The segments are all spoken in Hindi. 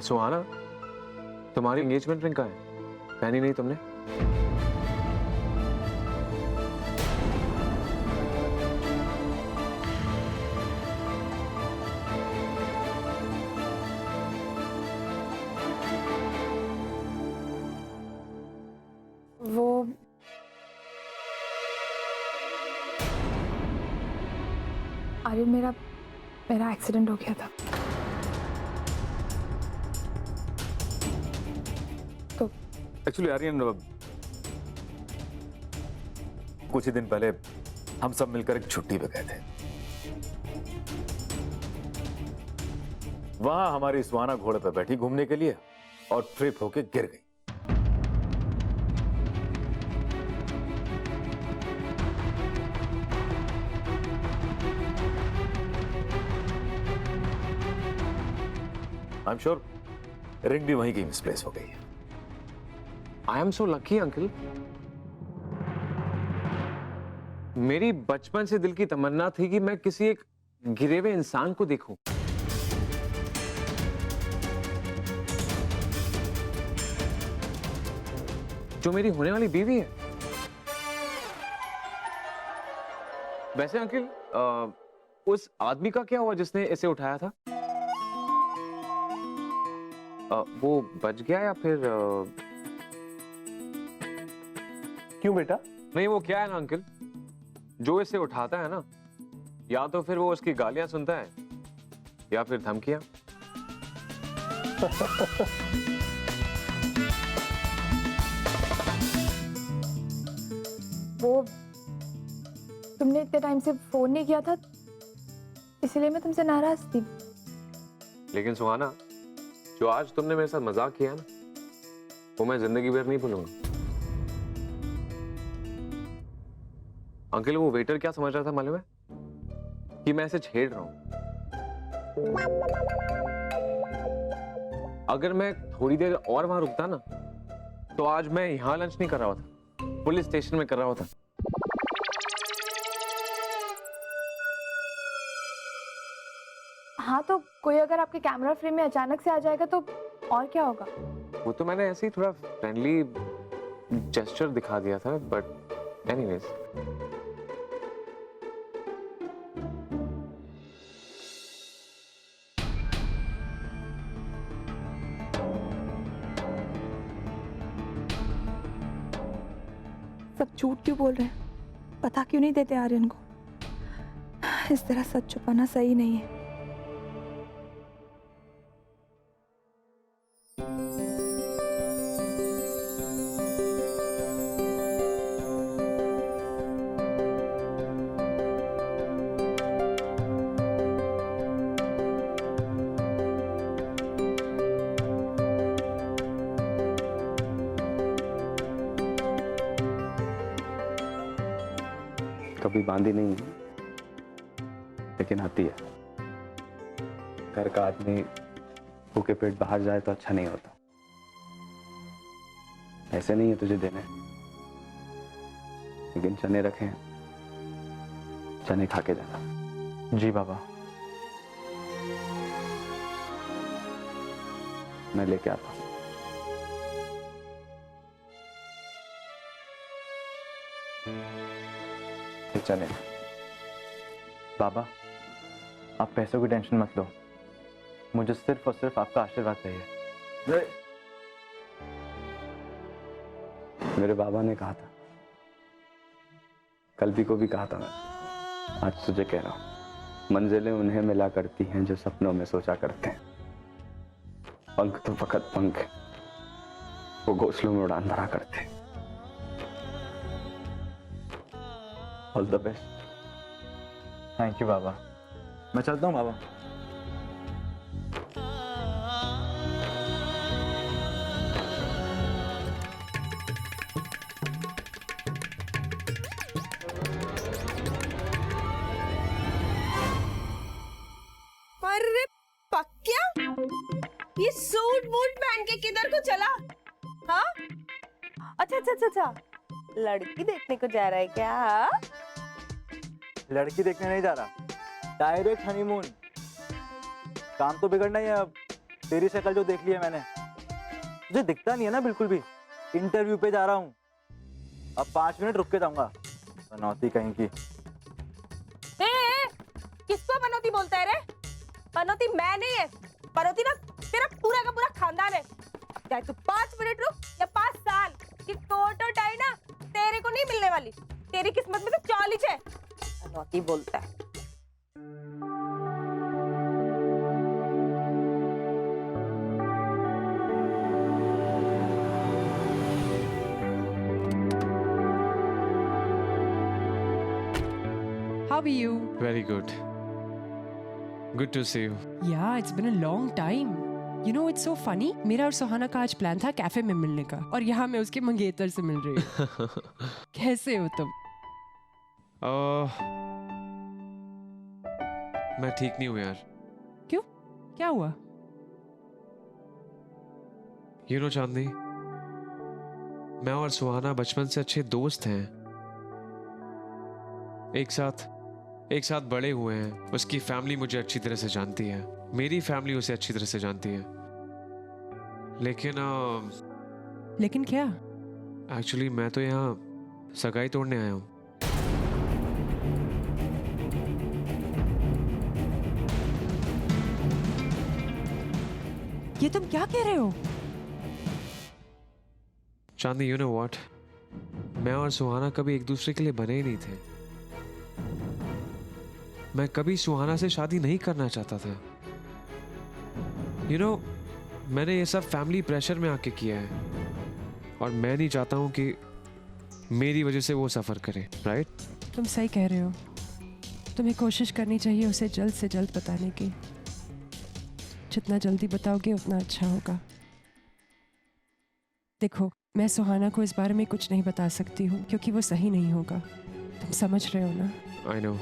सुहाना, तुम्हारी एंगेजमेंट रिंग कहाँ है? पहनी नहीं तुमने? वो आर्यन, मेरा एक्सीडेंट हो गया था तो एक्चुअली आर्यन, कुछ ही दिन पहले हम सब मिलकर एक छुट्टी पे गए थे। वहां हमारी सुहाना घोड़े पर बैठी घूमने के लिए और ट्रिप होके गिर गई। आई एम श्योर रिंग भी वहीं की मिसप्लेस हो गई है। I am so lucky uncle. मेरी बचपन से दिल की तमन्ना थी कि मैं किसी एक गिरे हुए इंसान को देखूं। जो मेरी होने वाली बीवी है। वैसे अंकल, उस आदमी का क्या हुआ जिसने इसे उठाया था? वो बच गया या फिर क्यों बेटा? नहीं, वो क्या है ना अंकल, जो इसे उठाता है ना, या तो फिर वो उसकी गालियां सुनता है या फिर धमकियां। वो तुमने इतने टाइम से फोन नहीं किया था, इसलिए मैं तुमसे नाराज थी। लेकिन सुहाना, जो आज तुमने मेरे साथ मजाक किया ना, वो मैं जिंदगी भर नहीं भूलूंगा। अंकल, वो वेटर क्या समझ रहा था मालूम है? कि मैं इसे छेड़ रहा हूं। अगर मैं थोड़ी देर और वहां रुकता ना, तो आज मैं यहां लंच नहीं कर रहा होता, पुलिस स्टेशन में कर रहा होता। हाँ, तो कोई अगर आपके कैमरा फ्रेम में अचानक से आ जाएगा तो और क्या होगा? वो तो मैंने ऐसे ही थोड़ा फ्रेंडली जेस्चर दिखा दिया था, बट एनीवेज। सब झूठ क्यों बोल रहे हैं? पता क्यों नहीं देते आर्यन को? इस तरह सच छुपाना सही नहीं है। कभी बांधी नहीं है, लेकिन आती है। घर का आदमी भूखे पेट बाहर जाए तो अच्छा नहीं होता। ऐसे नहीं है तुझे देने, लेकिन चने रखे हैं, चने खा के जाना। जी बाबा। मैं लेके आता हूं। चले बाबा, आप पैसों की टेंशन मत लो, मुझे सिर्फ और सिर्फ आपका आशीर्वाद चाहिए। मेरे बाबा ने कहा था, कल को भी कहा था मैं, आज तुझे कह रहा हूं, मंजिलें उन्हें मिला करती हैं जो सपनों में सोचा करते हैं। पंख तो फकत पंख है, वो घोंसलों में उड़ान भरा करते हैं। All the best. Thank you बाबा। मैं चलता हूँ बाबा। अरे पक्या, ये सूट बूट पहन के किधर को चला? हाँ, अच्छा अच्छा अच्छा अच्छा, लड़की देखने को जा रहा है क्या? लड़की देखने नहीं जा रहा, डायरेक्ट हनीमून। काम तो बिगड़ना ही है अब, तेरी शक्ल जो देख ली है मैंने। तुझे दिखता नहीं है ना बिल्कुल भी। इंटरव्यू पे जा रहा हूँ, अब 5 मिनट रुक के जाऊंगा। बनौती कहीं की। किसको बनौती बोलता है रे? बनौती मैं नहीं है, बनौती ना तेरा पूरा का पूरा खानदान है। चाहे तू 5 मिनट रुक या 5 साल, कि कोट और टाई ना तेरे को नहीं मिलने वाली। तेरी किस्मत में तो 40 है। बनौती बोलता है। How are you? Very good. Good to see you. Yeah, it's been a long time. You know, it's so funny. मेरा और सुहाना का आज प्लान था कैफे में मिलने का, और यहाँ मैं उसके मंगेतर से मिल रही हूँ। कैसे हो तुम? मैं ठीक नहीं हूँ यार। क्यों? क्या हुआ? You know चांदनी, मैं और सुहाना बचपन से अच्छे दोस्त हैं। एक साथ बड़े हुए हैं। उसकी फैमिली मुझे अच्छी तरह से जानती है, मेरी फैमिली उसे अच्छी तरह से जानती है। लेकिन क्या? एक्चुअली मैं तो यहाँ सगाई तोड़ने आया हूँ। ये तुम क्या कह रहे हो? चांदनी, यू नो व्हाट, मैं और सुहाना कभी एक दूसरे के लिए बने ही नहीं थे। मैं कभी सुहाना से शादी नहीं करना चाहता था। यू नो, मैंने ये सब फैमिली प्रेशर में आके किया है, और मैं नहीं चाहता हूँ कि मेरी वजह से वो सफर करे। राइट? तुम सही कह रहे हो। तुम्हें कोशिश करनी चाहिए उसे जल्द से जल्द बताने की। जितना जल्दी बताओगे उतना अच्छा होगा। देखो, मैं सुहाना को इस बारे में कुछ नहीं बता सकती हूँ, क्योंकि वो सही नहीं होगा। तुम समझ रहे हो ना? I know,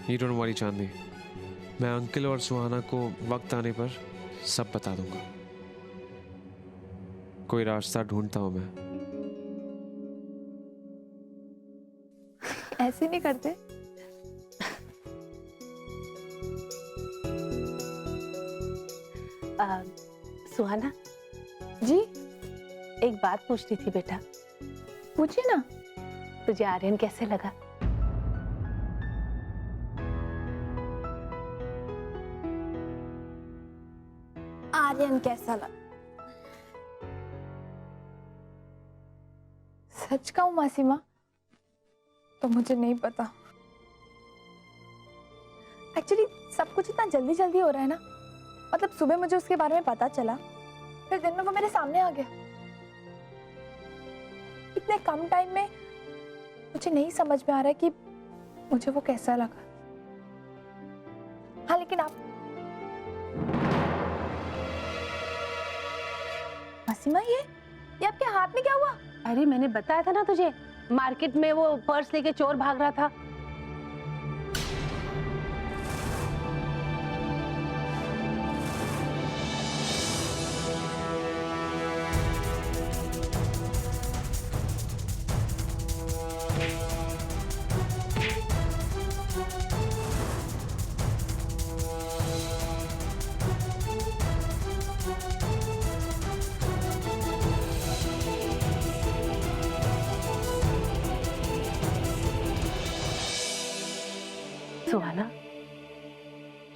you don't worry Chandni. मैं अंकल और सुहाना को वक्त आने पर सब बता दूंगा। कोई रास्ता ढूंढता हूं मैं। ऐसे नहीं करते। सुहाना जी, एक बात पूछनी थी बेटा। पूछिए ना। तुझे आर्यन कैसे लगा? आर्यन कैसा लगा? सच कहूं मासी माँ, तो मुझे नहीं पता। एक्चुअली सब कुछ इतना जल्दी जल्दी हो रहा है ना। मतलब सुबह मुझे उसके बारे में पता चला, फिर दिन में वो मेरे सामने आ गया। इतने कम टाइम में मुझे नहीं समझ में आ रहा है कि मुझे वो कैसा लगा। हाँ, लेकिन आप मासीमा, ये आपके हाथ में क्या हुआ? अरे मैंने बताया था ना तुझे, मार्केट में वो पर्स लेके चोर भाग रहा था। सुहाना,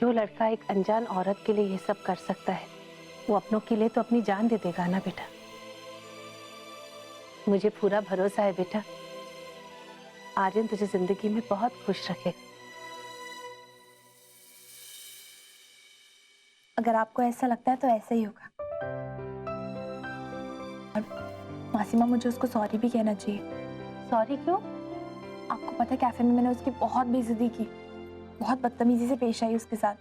जो लड़का एक अनजान औरत के लिए ये सब कर सकता है, वो अपनों के लिए तो अपनी जान दे देगा ना बेटा। मुझे पूरा भरोसा है बेटा, आर्यन तुझे जिंदगी में बहुत खुश रखेगा। अगर आपको ऐसा लगता है तो ऐसा ही होगा। और मासीमा, मुझे उसको सॉरी भी कहना चाहिए। सॉरी क्यों? आपको पता है, कैफे में मैंने उसकी बहुत बेइज्जती की, बहुत बदतमीजी से पेश आई उसके साथ।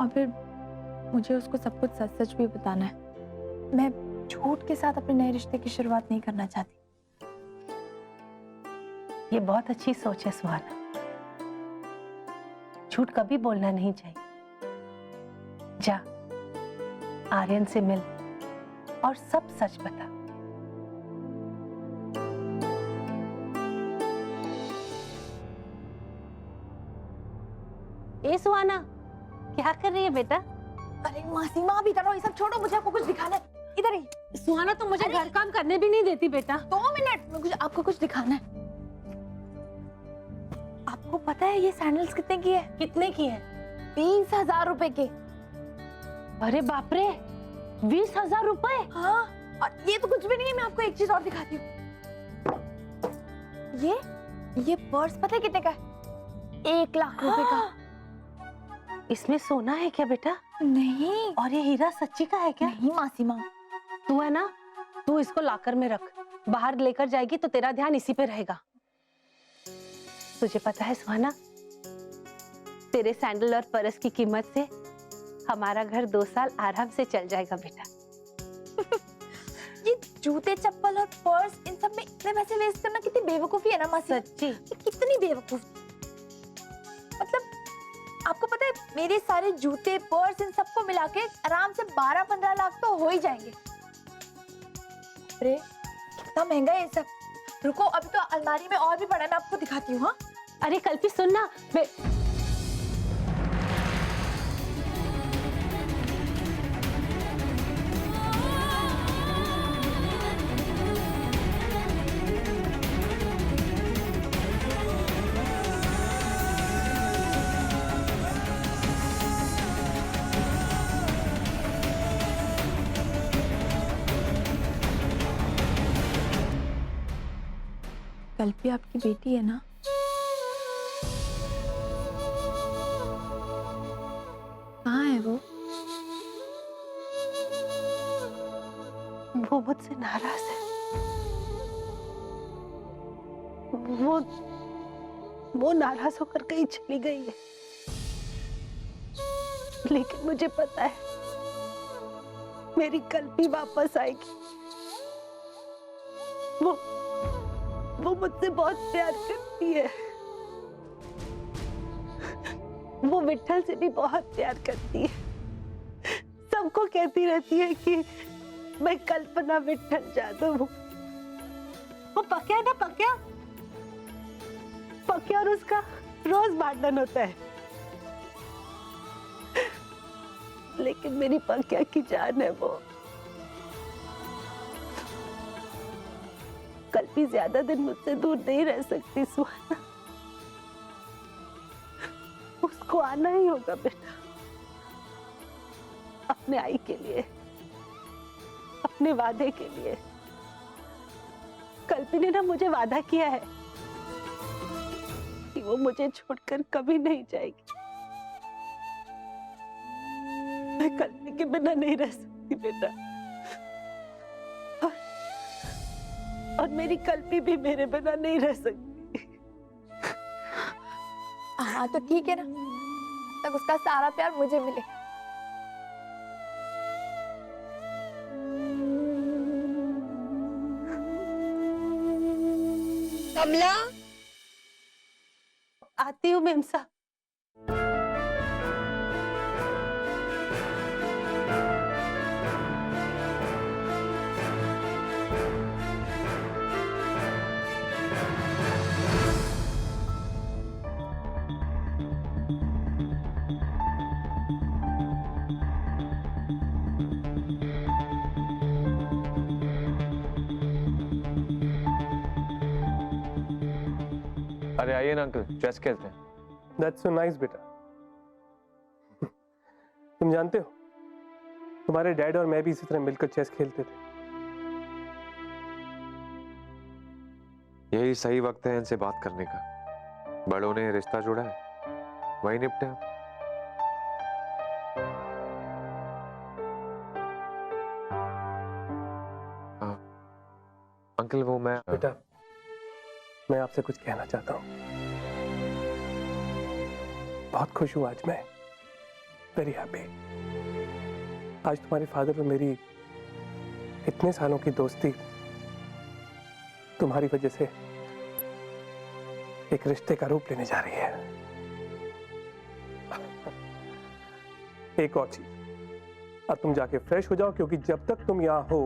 और फिर मुझे उसको सब कुछ सच सच भी बताना है। मैं झूठ के साथ अपने नए रिश्ते की शुरुआत नहीं करना चाहती। ये बहुत अच्छी सोच है सुहाना। झूठ कभी बोलना नहीं चाहिए। जा, आर्यन से मिल और सब सच बता। ए सुहाना, क्या कर रही है बेटा? अरे मासी माँ, अभी करो, ये सब छोड़ो, मुझे आपको कुछ दिखाना है। इधर ही। सुहाना तो मुझे घर काम करने भी नहीं देती बेटा। 2 मिनट में आपको कुछ दिखाना है। आपको पता है ये सैंडल्स कितने की है? कितने की है? 20,000 रुपए के। अरे बाप रे, 20,000 रुपए? हाँ, और ये तो कुछ भी नहीं है। मैं आपको एक चीज और दिखाती हूँ। ये पर्स पता है कितने का है? 1 लाख रुपए का। इसमें सोना है क्या बेटा? नहीं। और ये हीरा सच्ची का है क्या? नहीं मासी माँ। तू है ना, तू इसको लाकर में रख। बाहर लेकर जाएगी तो तेरा ध्यान इसी पे रहेगा। तुझे पता है सुहाना, तेरे सैंडल और पर्स की कीमत से हमारा घर 2 साल आराम से चल जाएगा बेटा। ये जूते, चप्पल और पर्स, इन सब में इतने पैसे वेस्ट करना कितनी बेवकूफी है ना मासी। सच्ची? ये कितनी बेवकूफी। मतलब आपको पता है, मेरे सारे जूते, पर्स, इन सबको मिला के आराम से 12-15 लाख तो हो ही जाएंगे। अरे कितना महंगा है ये सब। रुको, अभी तो अलमारी में और भी पड़ा है, मैं आपको दिखाती हूँ। हाँ, अरे कल्पी सुन ना, कल्पी आपकी बेटी है ना? कहाँ है वो? वो मुझसे नाराज है। वो नाराज होकर कहीं चली गई है, लेकिन मुझे पता है मेरी कल्पी वापस आएगी। वो मुझसे बहुत प्यार करती है। वो विट्ठल से भी बहुत प्यार करती है। सबको कहती रहती है कि मैं कल्पना विट्ठल जादव हूँ। वो पक्या ना, पक्या और उसका रोज भांडन होता है, लेकिन मेरी पक्या की जान है वो। कल्पी ज्यादा दिन मुझसे दूर नहीं रह सकती सुहाना। उसको आना ही होगा बेटा, अपने आई के लिए, अपने वादे के लिए। कल्पी ने ना मुझे वादा किया है कि वो मुझे छोड़कर कभी नहीं जाएगी। मैं कल्पी के बिना नहीं रह सकती बेटा, और मेरी कल्पी भी मेरे बिना नहीं रह सकती। हाँ तो ठीक है ना, तक उसका सारा प्यार मुझे मिले। कमला, आती हूँ मेम साहब। अरे आइए ना अंकल, चेस खेलते हैं। That's so nice बेटा। तुम जानते हो, तुम्हारे डैड और मैं भी इसी तरह मिलकर चेस खेलते थे। यही सही वक्त है इनसे बात करने का। बड़ों ने रिश्ता जोड़ा है, वही निपटे हम। अंकल वो मैं बेटा, मैं आपसे कुछ कहना चाहता हूँ। बहुत खुश हूँ आज मैं, वेरी हैप्पी। आज तुम्हारे फादर और मेरी इतने सालों की दोस्ती तुम्हारी वजह से एक रिश्ते का रूप लेने जा रही है। एक और चीज, अब तुम जाके फ्रेश हो जाओ, क्योंकि जब तक तुम यहाँ हो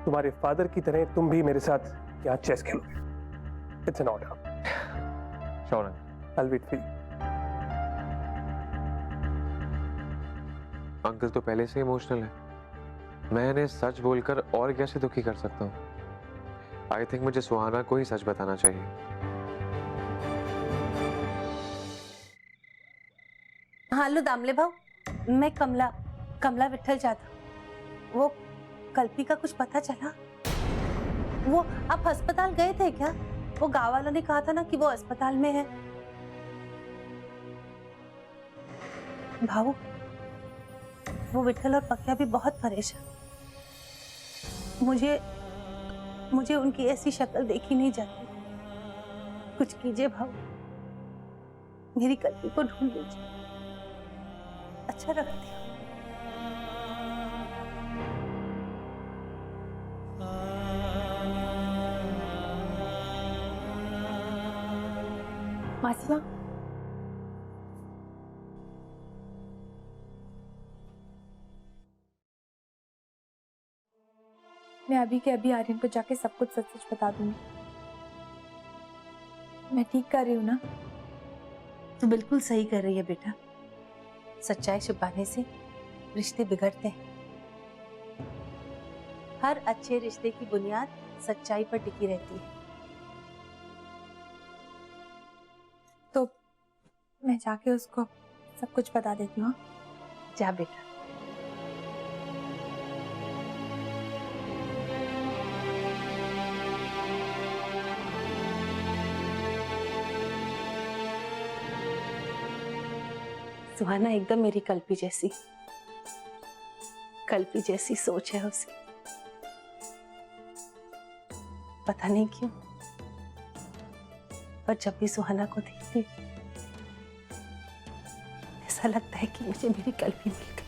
तुम्हारे फादर की तरह तुम भी मेरे साथ यहाँ चेस खेलोगे। It's an order. Sure. I'll wait for you. Uncle तो पहले से इमोशनल है, मैं इन्हें सच बोलकर और कैसे दुखी कर सकता हूँ? आई थिंक मुझे सुहाना को ही सच बताना चाहिए। हालो दामले भाऊ, मैं कमला कमला विठल जाता। वो कल्पी का कुछ पता चला? वो आप अस्पताल गए थे क्या? वो गांव वालों ने कहा था ना कि वो अस्पताल में है। भाऊ, वो विठल और पक्या भी बहुत परेशान। मुझे उनकी ऐसी शक्ल देखी नहीं जाती। कुछ कीजिए भाऊ, मेरी कल्पी को ढूंढ लीजिए। अच्छा रखती हूँ। मासी माँ, मैं अभी के अभी आर्यन को जाके सब कुछ सच सच बता दूंगी। मैं ठीक कर रही हूँ ना? तू बिल्कुल सही कर रही है बेटा। सच्चाई छुपाने से रिश्ते बिगड़ते हैं। हर अच्छे रिश्ते की बुनियाद सच्चाई पर टिकी रहती है। तो मैं जाके उसको सब कुछ बता देती हूँ। जा बेटा। सुहाना एकदम मेरी कल्पी जैसी सोच है उसकी। पता नहीं क्यों, पर जब भी सुहाना को देखती ऐसा लगता है कि मुझे मेरी कल्पी मिल गई।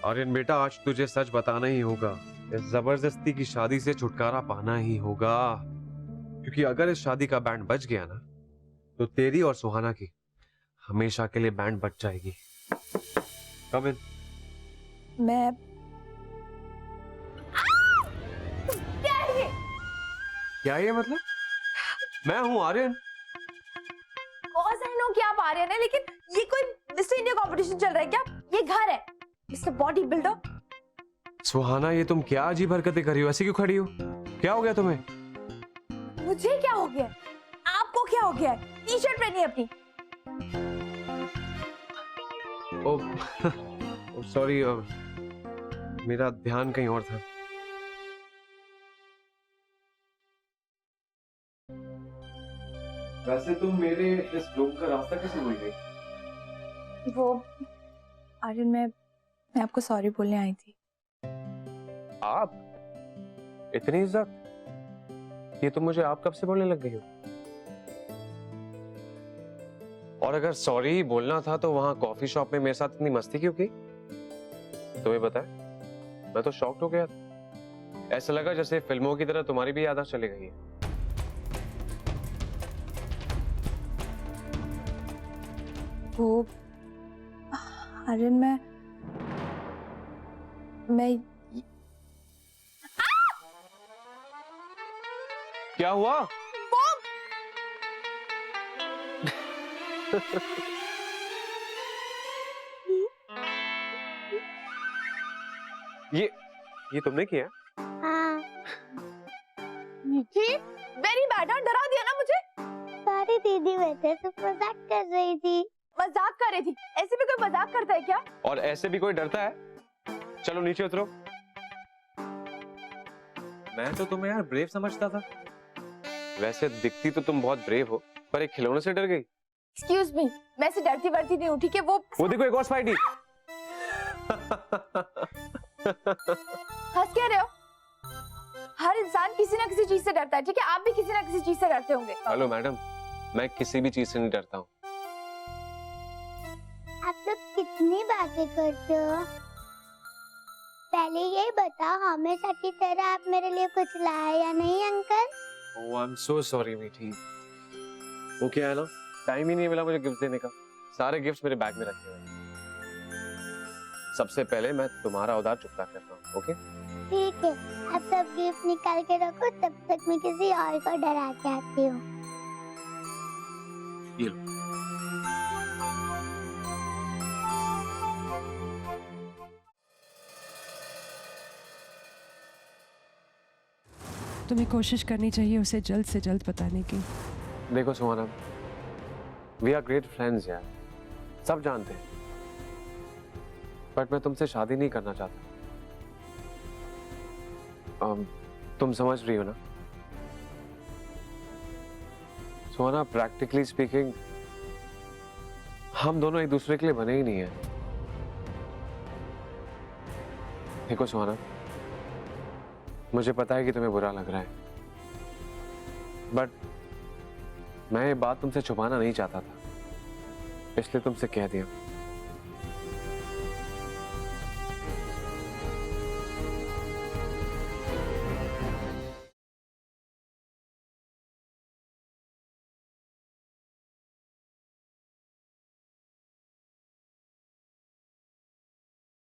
आर्यन बेटा, आज तुझे सच बताना ही होगा। इस जबरदस्ती की शादी से छुटकारा पाना ही होगा, क्योंकि अगर इस शादी का बैंड बज गया ना, तो तेरी और सुहाना की हमेशा के लिए बैंड बच जाएगी। कम इन। मैं क्या ये मतलब? मैं हूँ आर्यन। कौन सा नो कि आप आ रहे हैं, लेकिन ये कोई मिस्टर इंडिया कंपटीशन चल रहा है क्या? ये घर है मिस्टर बॉडी बिल्डर। सुहाना, ये तुम क्या अजीब हरकतें कर रही हो? ऐसे क्यों खड़ी हो? क्या हो गया तुम्हें? मुझे क्या हो गया? आपको क्या हो गया? टी शर्ट पहनी अपनी। ओ सॉरी, मेरा ध्यान कहीं और था। वैसे तुम मेरे इस रूम का रास्ता कैसे भूल गई? वो आर्यन, मैं आपको सॉरी बोलने आई थी। आप? इतनी इज्जत? ये तुम मुझे आप कब से बोलने लग गई हो? और अगर सॉरी बोलना था तो वहां कॉफी शॉप में मेरे साथ इतनी मस्ती क्यों की? तुम्हें पता है, मैं तो शॉक्ड हो गया था। ऐसा लगा जैसे फिल्मों की तरह तुम्हारी भी याददाश्त चली गई है। वो आर्यन, मैं क्या हुआ? ये तुमने किया? हाँ। वेरी बैड, डरा दिया ना मुझे। सॉरी दीदी, वैसे तो मजाक कर रही थी। मजाक कर रही थी? ऐसे भी कोई मजाक करता है क्या? और ऐसे भी कोई डरता है? चलो नीचे उतरो। मैं तो तुम्हें यार ब्रेव समझता था। वैसे दिखती तो तुम बहुत ब्रेव हो, पर एक खिलौने से डर गई। एक्सक्यूज मी, मैं ऐसे डरती वरती नहीं हूँ, ठीक है? वो देखो एक और स्पाइडी। हंस क्या रहे हो? हर इंसान किसी ना किसी चीज से डरता है, ठीक है? आप भी किसी ना किसी चीज से डरते होंगे। हेलो मैडम, मैं किसी भी चीज से नहीं डरता हूँ। आप लोग कितनी बातें करते हो? पहले ये बताओ, हमेशा की तरह आप मेरे लिए कुछ लाए या नहीं uncle? Oh I am so sorry मीठी। वो क्या है ना, टाइम ही नहीं मिला मुझे गिफ्ट देने का। सारे गिफ्ट्स मेरे बैग में रखे हुए हैं। सबसे पहले मैं तुम्हारा उधार चुकता करता हूँ, ओके? ठीक है, अब सब गिफ्ट निकाल के रखो, तब तक मैं किसी और को डरा के आती हूँ। ये लो। तुम्हें कोशिश करनी चाहिए उसे जल्द से जल्द बताने की। देखो सुहाना, वी आर ग्रेट फ्रेंड्स यार, सब जानते हैं, बट मैं तुमसे शादी नहीं करना चाहता। तुम समझ रही हो ना सुहाना, प्रैक्टिकली स्पीकिंग हम दोनों एक दूसरे के लिए बने ही नहीं है। देखो सुहाना, मुझे पता है कि तुम्हें बुरा लग रहा है, बट मैं ये बात तुमसे छुपाना नहीं चाहता था, इसलिए तुमसे कह दिया।